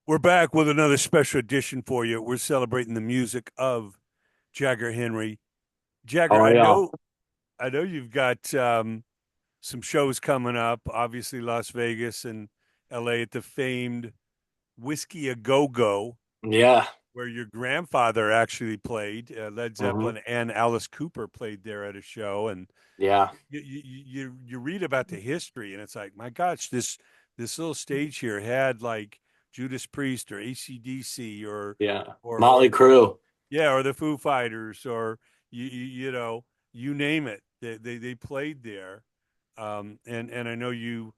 We're back with another special edition for you. We're celebrating the music of Jagger Henry. Jagger, Oh I yeah. know I know you've got some shows coming up, obviously Las Vegas and LA at the famed Whiskey-A-Go-Go, Yeah. where your grandfather actually played. Led hmm Zeppelin and Alice Cooper played there at a show, and Yeah. you read about the history, and it's like, my gosh, this little stage here had like Judas Priest or AC/DC Yeah. or Motley Crue. yeah, or the Foo Fighters, or you know, you name it. They played there, and I know you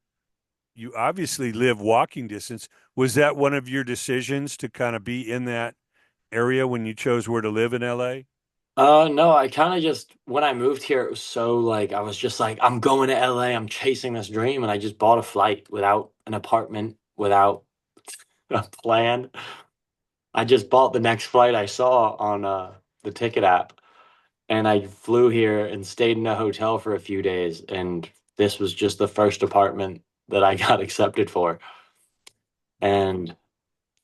obviously live walking distance. Was that one of your decisions to kind of be in that area when you chose where to live in LA? No, I kind of just when I moved here, it was so like I was just like, I'm going to LA, I'm chasing this dream, and I just bought a flight without an apartment, without a plan. I just bought the next flight I saw on the ticket app, and I flew here and stayed in a hotel for a few days, and this was just the first apartment that I got accepted for. And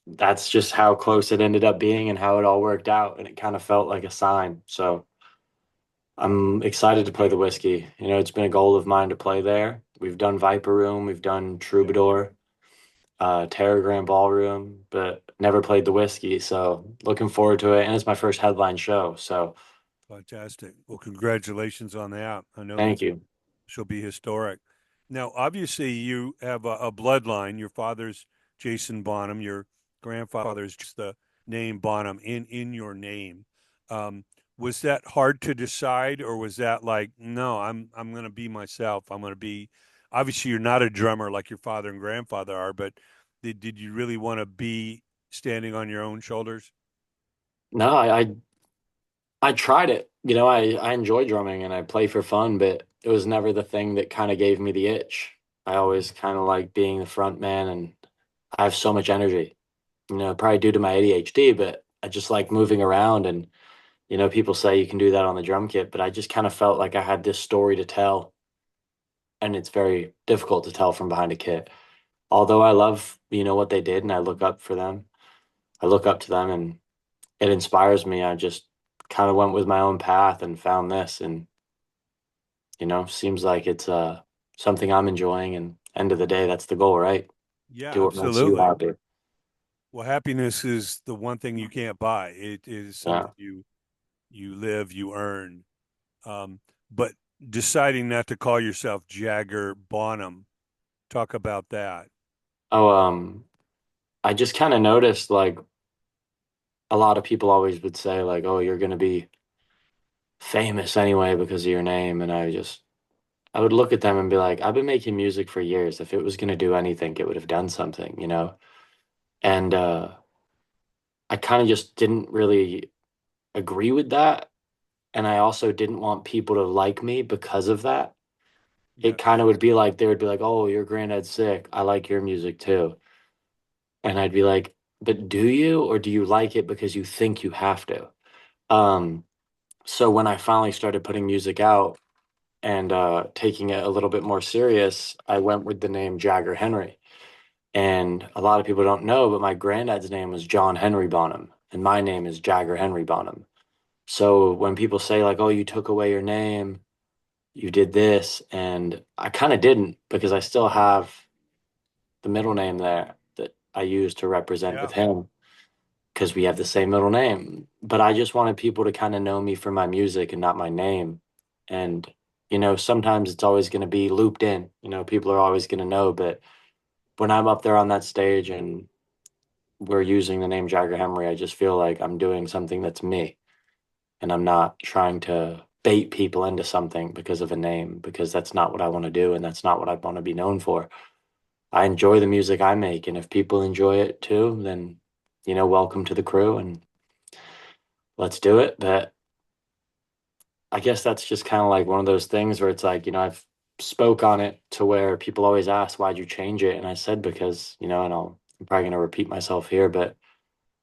that's just how close it ended up being and how it all worked out. And it kind of felt like a sign. So I'm excited to play the whiskey. It's been a goal of mine to play there. We've done Viper Room, we've done Yeah. Troubadour, Terragram Ballroom, but never played the whiskey. So looking forward to it. And it's my first headline show. So Fantastic. Well, congratulations on that. I know thank this you. she'll be historic. Now, obviously, you have a bloodline. Your father's Jason Bonham. Your grandfather's just the name Bonham in your name. Was that hard to decide, or was that like, no, I'm going to be myself. I'm going to be. Obviously, you're not a drummer like your father and grandfather are, but did you really want to be standing on your own shoulders? No, I tried it. I enjoy drumming and I play for fun, but it was never the thing that kind of gave me the itch. I always kind of like being the front man, and I have so much energy, probably due to my ADHD, but I just like moving around. And, people say you can do that on the drum kit, but I just kind of felt like I had this story to tell, and it's very difficult to tell from behind a kit. Although I love, what they did and I look up for them, I look up to them and it inspires me. I just kind of went with my own path and found this. And seems like it's something I'm enjoying, and end of the day that's the goal, right? Yeah, Do what makes you absolutely. happy. Well, happiness is the one thing you can't buy. It is Yeah. something you live, you earn. But deciding not to call yourself Jagger Bonham, talk about that. Oh, I just kind of noticed like a lot of people always would say like, oh, you're going to be famous anyway because of your name. And I would look at them and be like, I've been making music for years. If it was going to do anything, it would have done something. And I kind of just didn't really agree with that. And I also didn't want people to like me because of that. It Yeah, kind of would be like, they would be like, oh, your granddad's sick. I like your music too. And I'd be like, but do you, or do you like it because you think you have to? Um, so when I finally started putting music out and taking it a little bit more serious, I went with the name Jagger Henry. And a lot of people don't know, but my granddad's name was John Henry Bonham, and my name is Jagger Henry Bonham. So when people say like, "Oh, you took away your name, you did this," and I kind of didn't, because I still have the middle name there that I use to represent yeah, with him, because we have the same middle name. But I just wanted people to kind of know me for my music and not my name. And sometimes it's always going to be looped in. People are always going to know, but when I'm up there on that stage and we're using the name Jagger Henry, I just feel like I'm doing something that's me, and I'm not trying to bait people into something because of a name, because that's not what I want to do and that's not what I want to be known for. I enjoy the music I make, and if people enjoy it too, then welcome to the crew and let's do it. But I guess that's just kind of like one of those things where it's like, I've spoke on it to where people always ask, why'd you change it? And I said, because, and I'm probably going to repeat myself here, but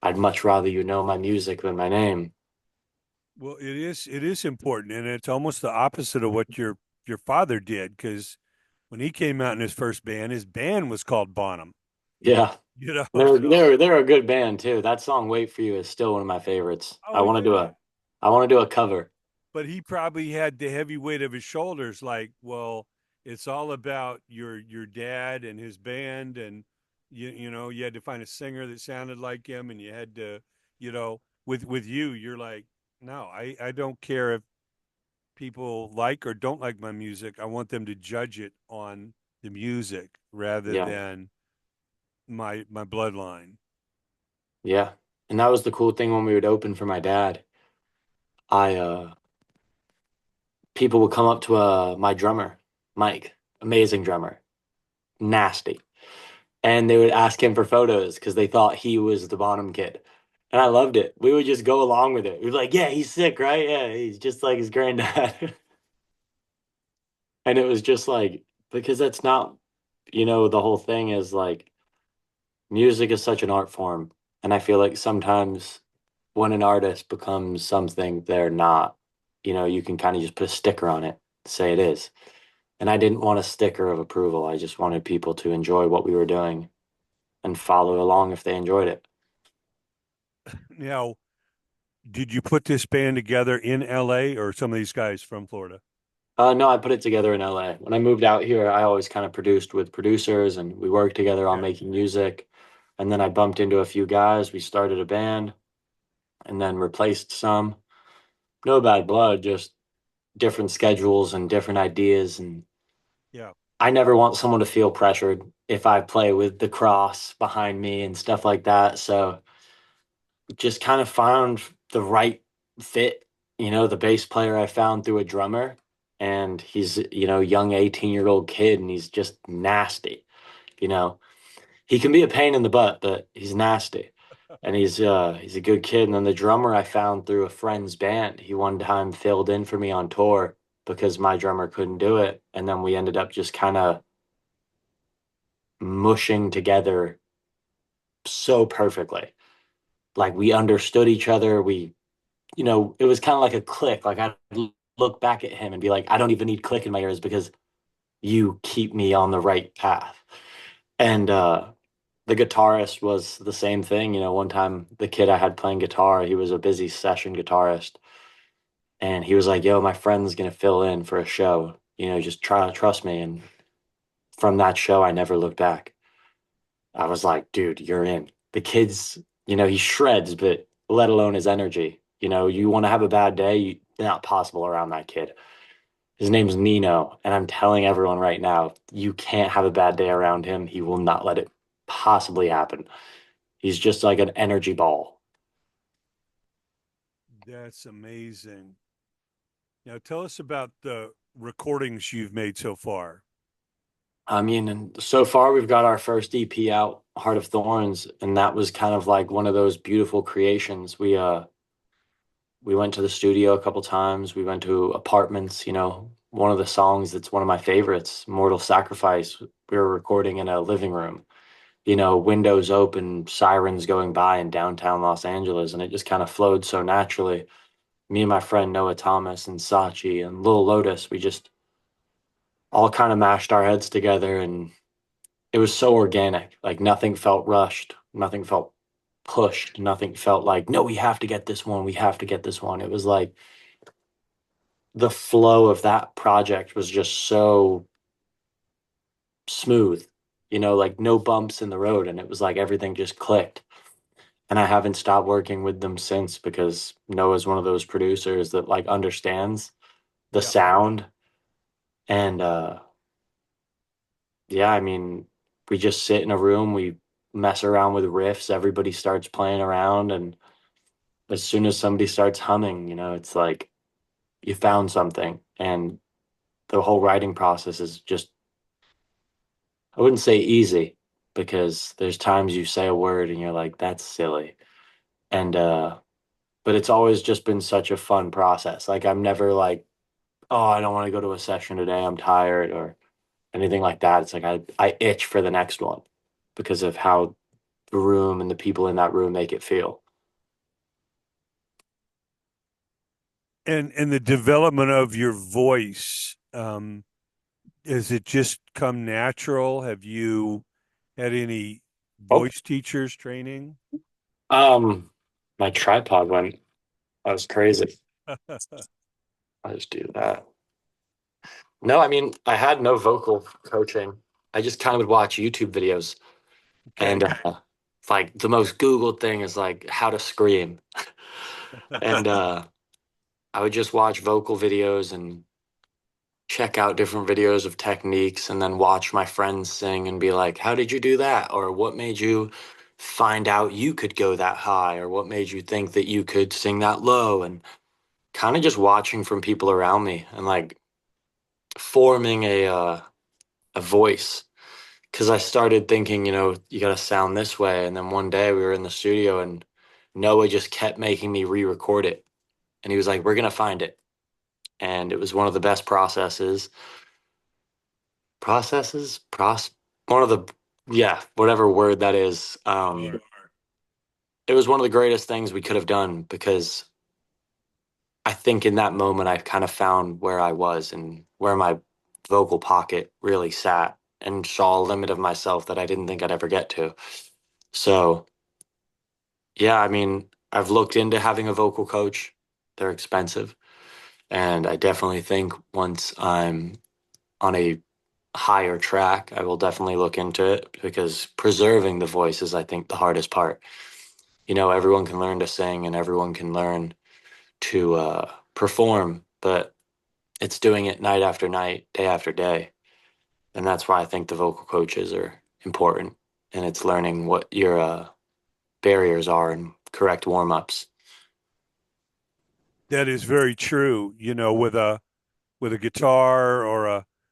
I'd much rather you know my music than my name. Well, it is important, and it's almost the opposite of what your father did, because when he came out in his first band was called Bonham. Yeah. you know. They're So, they're they're a good band too. That song "Wait for You" is still one of my favorites. oh yeah, I want to do a cover. but he probably had the heavy weight of his shoulders. Like, well, it's all about your dad and his band, and you know you had to find a singer that sounded like him, and you had to, you know, with you, you're like, no, I don't care if people like or don't like my music. I want them to judge it on the music rather Yeah, than my bloodline. yeah. And that was the cool thing when we would open for my dad. I People would come up to my drummer, Mike, amazing drummer, nasty, and they would ask him for photos because they thought he was the Bonham kid. And I loved it. We would just go along with it. We'd be like, yeah, he's sick, right? Yeah, he's just like his granddad. And it was just like, because that's not, the whole thing is like music is such an art form. And I feel like sometimes when an artist becomes something they're not, you can kind of just put a sticker on it, say it is. And I didn't want a sticker of approval. I just wanted people to enjoy what we were doing and follow along if they enjoyed it. Now, did you put this band together in LA or some of these guys from Florida? No, I put it together in LA. When I moved out here, I always kind of produced with producers and we worked together on Okay. making music. And then I bumped into a few guys. We started a band and then replaced some. No bad blood, just different schedules and different ideas. And Yeah. I never want someone to feel pressured if I play with the cross behind me and stuff like that. So just kind of found the right fit. The bass player I found through a drummer, and he's, young 18-year-old kid, and he's just nasty. You know, he can be a pain in the butt, but he's nasty. And he's a good kid. And then the drummer I found through a friend's band. He one time filled in for me on tour because my drummer couldn't do it. And then we ended up just kind of mushing together so perfectly. Like we understood each other. It was kind of like a click. Like I'd look back at him and be like, I don't even need click in my ears because you keep me on the right path. And the guitarist was the same thing. One time the kid I had playing guitar, he was a busy session guitarist. And he was like, yo, my friend's going to fill in for a show. Just try to trust me. And from that show, I never looked back. I was like, dude, you're in. The kid's, he shreds, but let alone his energy. You want to have a bad day, not possible around that kid. His name's Nino, and I'm telling everyone right now, you can't have a bad day around him. He will not let it possibly happen. He's just like an energy ball. That's amazing. Now tell us about the recordings you've made so far. I mean, and so far we've got our first EP out, Heart of Thorns, and that was kind of like one of those beautiful creations. We went to the studio a couple times. We went to apartments, one of the songs that's one of my favorites, Mortal Sacrifice. We were recording in a living room, windows open, sirens going by in downtown Los Angeles, and it just kind of flowed so naturally. Me and my friend Noah Thomas and Sachi and Lil Lotus, we just all kind of mashed our heads together and it was so organic. Like nothing felt rushed, nothing felt pushed, nothing felt like, no, we have to get this one, we have to get this one. It was like the flow of that project was just so smooth, like no bumps in the road. And it was like everything just clicked. And I haven't stopped working with them since because Noah's one of those producers that like understands the Yeah. sound. And yeah, I mean, we just sit in a room, we mess around with riffs, everybody starts playing around, and as soon as somebody starts humming, it's like you found something. And the whole writing process is just, I wouldn't say easy, because there's times you say a word and you're like, that's silly. And but it's always just been such a fun process. Like I'm never like, oh, I don't want to go to a session today, I'm tired, or anything like that. It's like I itch for the next one because of how the room and the people in that room make it feel. And the development of your voice, has it just come natural? Have you had any Oh, voice teachers training? um, my tripod went. That was crazy. I just do that. No, I mean, I had no vocal coaching. I just kind of would watch YouTube videos, and Okay. like the most Googled thing is like how to scream, and I would just watch vocal videos and check out different videos of techniques, and then watch my friends sing and be like, "How did you do that?" Or "What made you find out you could go that high?" Or "What made you think that you could sing that low?" And kind of just watching from people around me and like forming a voice. Because I started thinking, you got to sound this way. And then one day we were in the studio and Noah just kept making me re record it. And he was like, "We're going to find it." And it was one of the best processes, one of the, yeah, whatever word that is. Sure. It was one of the greatest things we could have done because I think in that moment I kind of found where I was and where my vocal pocket really sat and saw a limit of myself that I didn't think I'd ever get to. So, yeah, I mean, I've looked into having a vocal coach. They're expensive. And I definitely think once I'm on a higher track, I will definitely look into it because preserving the voice is, I think, the hardest part. Everyone can learn to sing and everyone can learn to perform, but it's doing it night after night, day after day. And that's why I think the vocal coaches are important. And it's learning what your barriers are and correct warm ups. That is very true. With a guitar or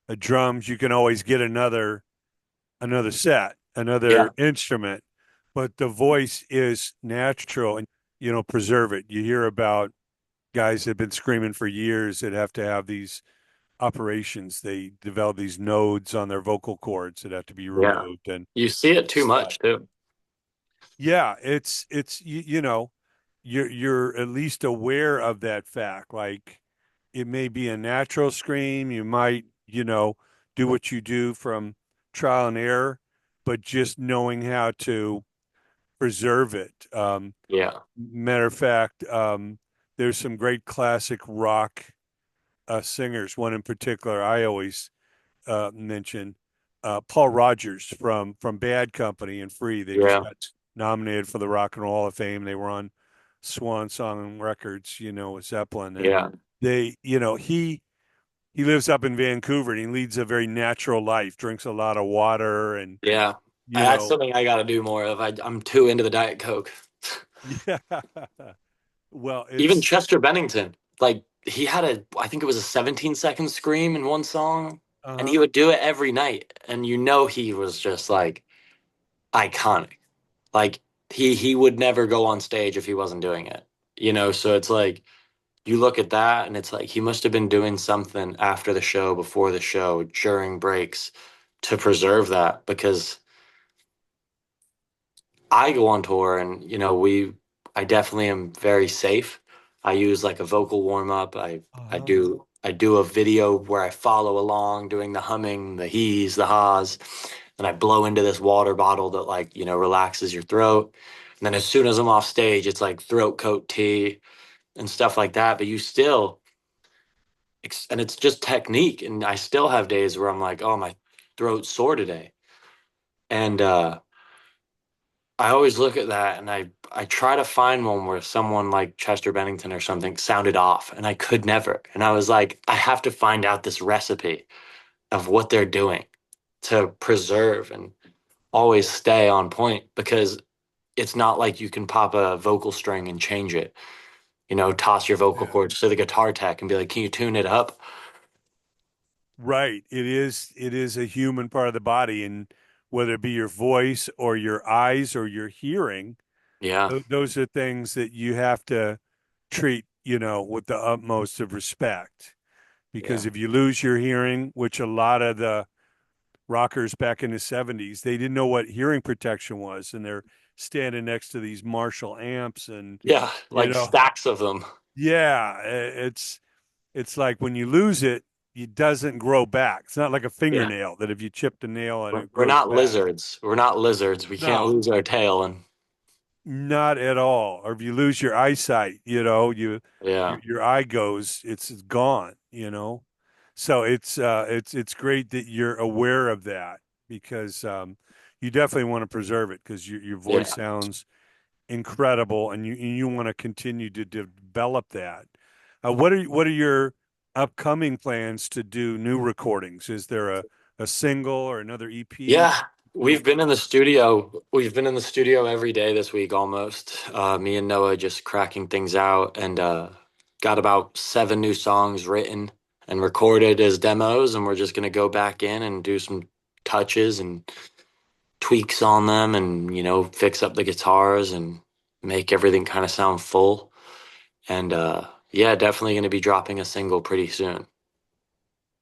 a drums, you can always get another set, Yeah. another instrument, but the voice is natural and preserve it. You hear about guys that have been screaming for years that have to have these operations. They develop these nodes on their vocal cords that have to be Yeah. removed. And You see it too much too. yeah, it's you're at least aware of that fact. Like it may be a natural scream. You might, do what you do from trial and error, but just knowing how to preserve it. Yeah. Matter of fact, there's some great classic rock singers. One in particular I always mention, Paul Rogers from Bad Company and Free. They just Yeah. got nominated for the Rock and Roll Hall of Fame. They were on Swan Song Records, with Zeppelin, and Yeah. he lives up in Vancouver and he leads a very natural life, drinks a lot of water, and Yeah. you That's know, something I got to do more of. I'm too into the Diet Coke. yeah. Well, Even it's Chester Bennington, like he had I think it was a 17-second scream in one song, and he uh-huh. would do it every night. And he was just like iconic. Like he would never go on stage if he wasn't doing it. So it's like you look at that and it's like he must have been doing something after the show, before the show, during breaks to preserve that because I go on tour and I definitely am very safe. I use like a vocal warm up. Uh-huh. I do a video where I follow along doing the humming, the hees, the haws, and I blow into this water bottle that like, relaxes your throat. And then as soon as I'm off stage, it's like throat coat tea and stuff like that, but you still and it's just technique and I still have days where I'm like, "Oh, my throat's sore today." And I always look at that and I try to find one where someone like Chester Bennington or something sounded off and I could never. And I was like, I have to find out this recipe of what they're doing to preserve and always stay on point because it's not like you can pop a vocal string and change it. Toss your vocal Yeah. cords to the guitar tech and be like, "Can you tune it up?" Right. It is a human part of the body, and whether it be your voice or your eyes or your hearing, Yeah. those are things that you have to treat, with the utmost of respect. Because Yeah. if you lose your hearing, which a lot of the rockers back in the 70s, they didn't know what hearing protection was, and they're standing next to these Marshall amps and, Yeah. you Like know, stacks of them. yeah, it's like when you lose it, it doesn't grow back. It's not like a Yeah. fingernail that if you chip the nail and We're, it we're grows not back. lizards. We're not lizards. We can't No, lose our tail. And not at all. Or if you lose your eyesight, yeah, your eye goes, it's gone, So it's great that you're aware of that because you definitely want to preserve it because your voice yeah, sounds incredible and you want to continue to develop that. What are your upcoming plans to do new recordings? Is there a single or another EP? yeah. Feel We've been in the studio. We've been in the studio every day this week almost. Me and Noah just cracking things out and got about 7 new songs written and recorded as demos. And we're just gonna go back in and do some touches and tweaks on them and, fix up the guitars and make everything kind of sound full. And yeah, definitely gonna be dropping a single pretty soon.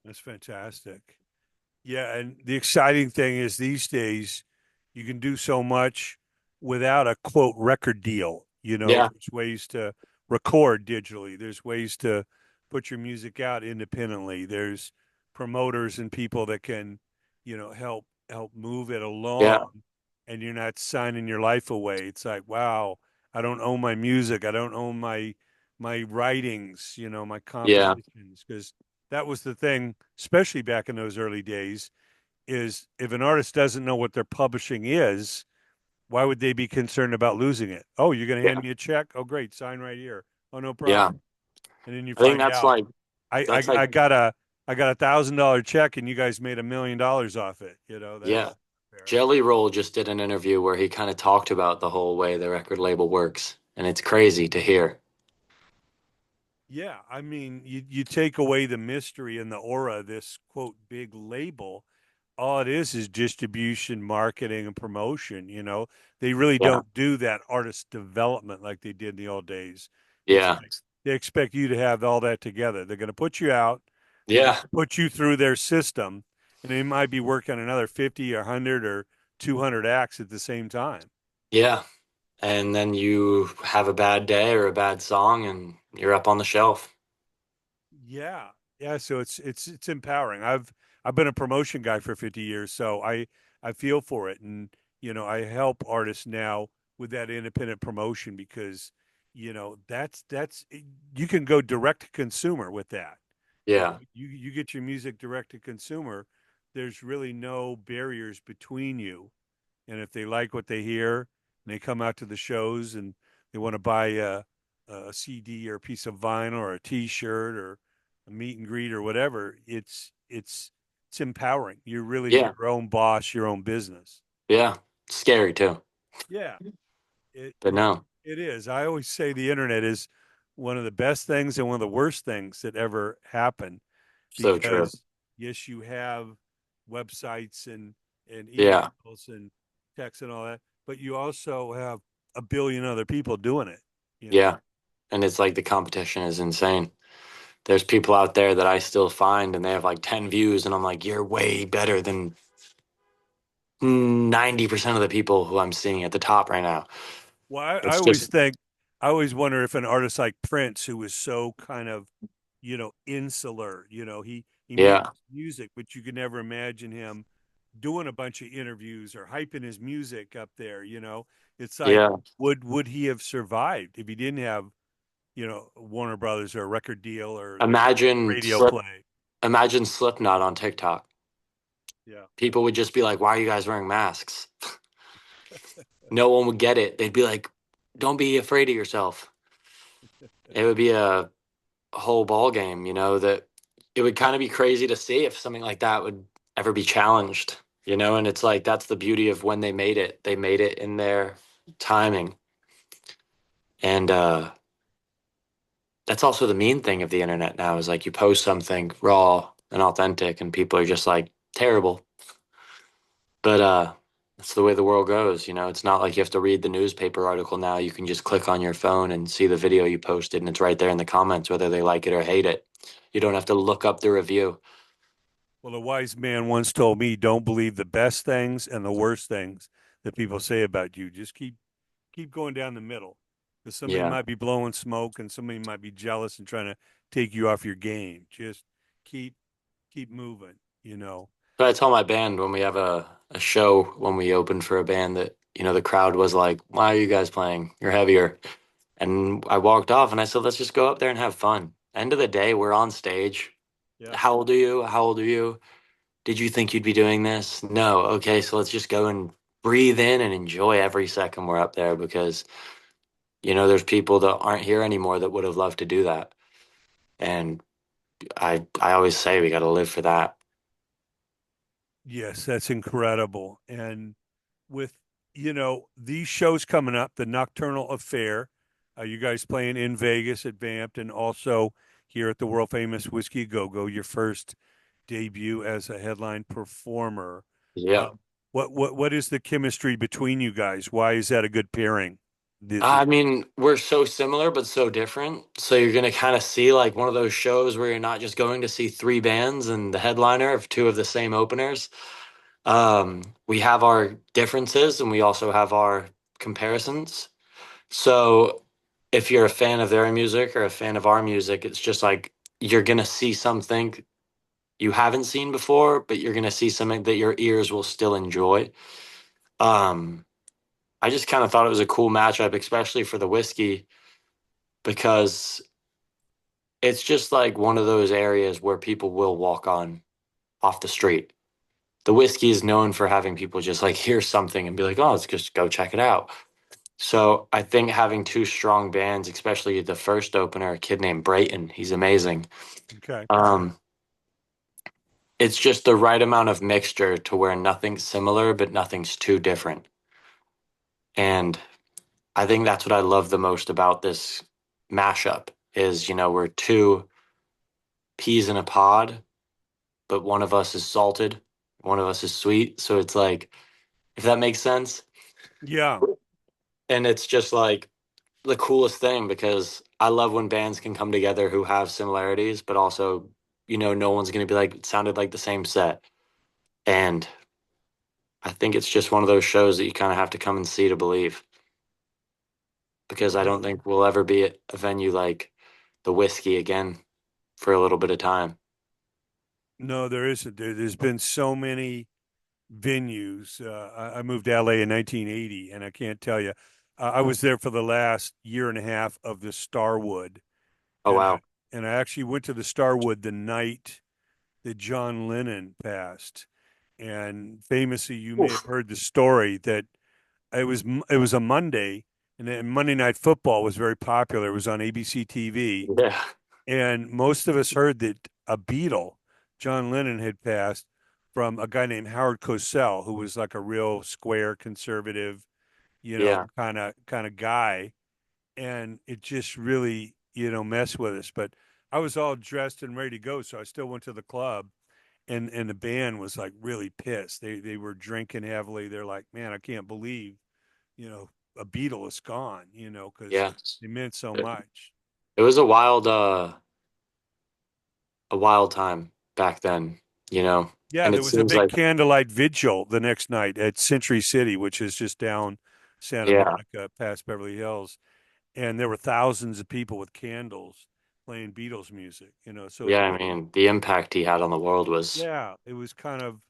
That's fantastic. Yeah, and the exciting thing is these days you can do so much without a quote record deal. Yeah, There's ways to record digitally. There's ways to put your music out independently. There's promoters and people that can, help move it yeah, along and you're not signing your life away. It's like, wow, I don't own my music. I don't own my writings, my yeah, compositions because that was the thing, especially back in those early days, is if an artist doesn't know what their publishing is, why would they be concerned about losing it? Oh, you're going to hand yeah, me a check? Oh, great, sign right here. Oh, no yeah. problem. And then you I think find out I that's I, like I got a $1,000 check and you guys made $1 million off it. yeah. That's fair. Jelly Roll just did an interview where he kind of talked about the whole way the record label works, and it's crazy to hear. Yeah, I mean, you take away the mystery and the aura of this quote big label. All it is distribution, marketing, and promotion. They really Yeah, don't do that artist development like they did in the old days. It's yeah, like they expect you to have all that together. They're going to put you out. They're going yeah, to put you through their system, and they might be working another 50 or 100 or 200 acts at the same time. yeah. And then you have a bad day or a bad song, and you're up on the shelf. Yeah. Yeah, so it's empowering. I've been a promotion guy for 50 years, so I feel for it and I help artists now with that independent promotion because that's you can go direct to consumer with that. Yeah, You get your music direct to consumer, there's really no barriers between you. And if they like what they hear and they come out to the shows and they want to buy a CD or a piece of vinyl or a T-shirt or a meet and greet or whatever, it's empowering. You're really yeah, your own boss, your own business. yeah. Scary too, Yeah, it but it no, it is. I always say the internet is one of the best things and one of the worst things that ever happened so true. because yes, you have websites and Yeah, emails and texts and all that, but you also have a billion other people doing it. You know, yeah. And it's like the competition is insane. There's people out there that I still find and they have like 10 views, and I'm like, you're way better than 90% of the people who I'm seeing at the top right now. well, I It's always just, think, I always wonder if an artist like Prince, who was so kind of, insular, he made yeah, music, but you could never imagine him doing a bunch of interviews or hyping his music up there. It's like, yeah. would he have survived if he didn't have, Warner Brothers or a record deal or Imagine radio play? imagine Slipknot on TikTok. Yeah. People would just be like, "Why are you guys wearing masks?" No one would get it. They'd be like, "Don't be afraid of yourself." It would be a whole ball game, that it would kind of be crazy to see if something like that would ever be challenged, and it's like that's the beauty of when they made it. They made it in their timing. And that's also the mean thing of the internet now is like you post something raw and authentic and people are just like terrible. But that's the way the world goes, It's not like you have to read the newspaper article now. You can just click on your phone and see the video you posted and it's right there in the comments whether they like it or hate it. You don't have to look up the review. Well, a wise man once told me, don't believe the best things and the worst things that people say about you. Just keep going down the middle. Because somebody Yeah. might be blowing smoke and somebody might be jealous and trying to take you off your game. Just keep keep moving, you know. But I tell my band when we have a show when we open for a band that, the crowd was like, "Why are you guys playing? You're heavier." And I walked off and I said, "Let's just go up there and have fun." End of the day, we're on stage. Yeah. How old are you? How old are you? Did you think you'd be doing this? No. Okay, so let's just go and breathe in and enjoy every second we're up there because, there's people that aren't here anymore that would have loved to do that. And I always say we got to live for that. Yes, that's incredible. And with, these shows coming up, the Nocturnal Affair, you guys playing in Vegas at Vamped and also here at the world famous Whiskey-A-Go-Go, your first debut as a headline performer. Yeah. What is the chemistry between you guys? Why is that a good pairing? I mean, we're so similar but so different. So you're gonna kind of see like one of those shows where you're not just going to see three bands and the headliner of two of the same openers. We have our differences and we also have our comparisons. So if you're a fan of their music or a fan of our music, it's just like you're gonna see something you haven't seen before, but you're gonna see something that your ears will still enjoy. Um, I just kind of thought it was a cool matchup, especially for the whiskey, because it's just like one of those areas where people will walk on off the street. The whiskey is known for having people just like hear something and be like, "Oh, let's just go check it out." So I think having two strong bands, especially the first opener, a kid named Brayton, he's amazing. Okay. Um, it's just the right amount of mixture to where nothing's similar, but nothing's too different. And I think that's what I love the most about this mashup is, we're two peas in a pod, but one of us is salted, one of us is sweet. So it's like, if that makes sense. Yeah. And it's just like the coolest thing because I love when bands can come together who have similarities, but also, no one's going to be like, it sounded like the same set. And I think it's just one of those shows that you kind of have to come and see to believe because I No, don't think we'll ever be at a venue like the Whiskey again for a little bit of time. no, there isn't. There's been so many venues. I moved to LA in 1980, and I can't tell you, I was there for the last year and a half of the Starwood, Oh, and wow. and I actually went to the Starwood the night that John Lennon passed. And famously, you may have Oof. heard the story that it was a Monday, and then Monday Night Football was very popular. It was on ABC TV, Yeah. and most of us heard that a Beatle, John Lennon, had passed from a guy named Howard Cosell, who was like a real square conservative, Yeah. kind of guy, and it just really, messed with us. But I was all dressed and ready to go, so I still went to the club, and the band was like really pissed. They were drinking heavily. They're like, man, I can't believe, you know, a Beatle is gone, because Yeah. they meant so It, much. it was a wild time back then, Yeah, and there it was a seems big like, candlelight vigil the next night at Century City, which is just down Santa yeah, Monica past Beverly Hills. And there were thousands of people with candles playing Beatles music, so it's yeah. I really, mean, the impact he had on the world was, yeah, it was kind of,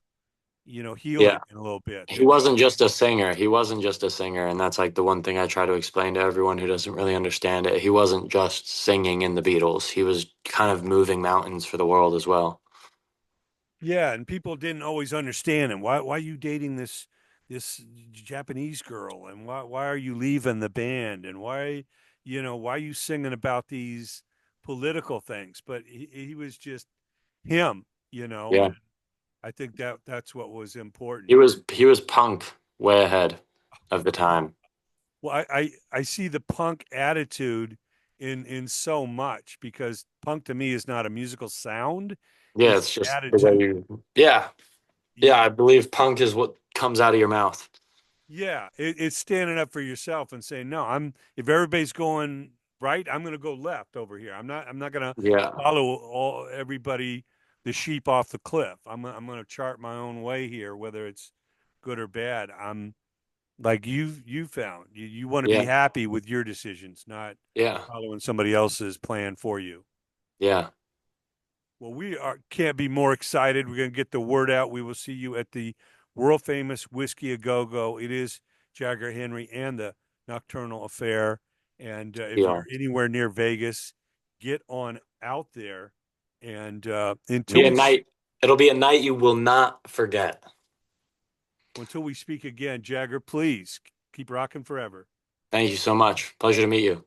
yeah. healing in a little bit He that wasn't just a singer. He wasn't just a singer, and that's like the one thing I try to explain to everyone who doesn't really understand it. He wasn't just singing in the Beatles. He was kind of moving mountains for the world as well. yeah, and people didn't always understand him. Why are you dating this Japanese girl, and why are you leaving the band, and why are you singing about these political things? But he was just him, and Yeah. I think that's what was He important. was he was punk way ahead of the time. Well, I see the punk attitude in so much because punk to me is not a musical sound, Yeah, it's it's an just the way attitude. you, yeah. Yeah, Yeah. I believe punk is what comes out of your mouth. Yeah, it's standing up for yourself and saying, "No, if everybody's going right, I'm going to go left over here. I'm not going to Yeah. follow everybody, the sheep off the cliff. I'm going to chart my own way here, whether it's good or bad. I'm like you found. You want to be Yeah. happy with your decisions, not Yeah. following somebody else's plan for you." Yeah. Well, we can't be more excited. We're going to get the word out. We will see you at the world famous Whiskey-A-Go-Go. It is Jagger Henry and the Nocturnal Affair. And if We you're are. anywhere near Vegas, get on out there. And Be a night. It'll be a night you will not forget. until we speak again, Jagger, please keep rocking forever. Thank you so much. Pleasure to meet you.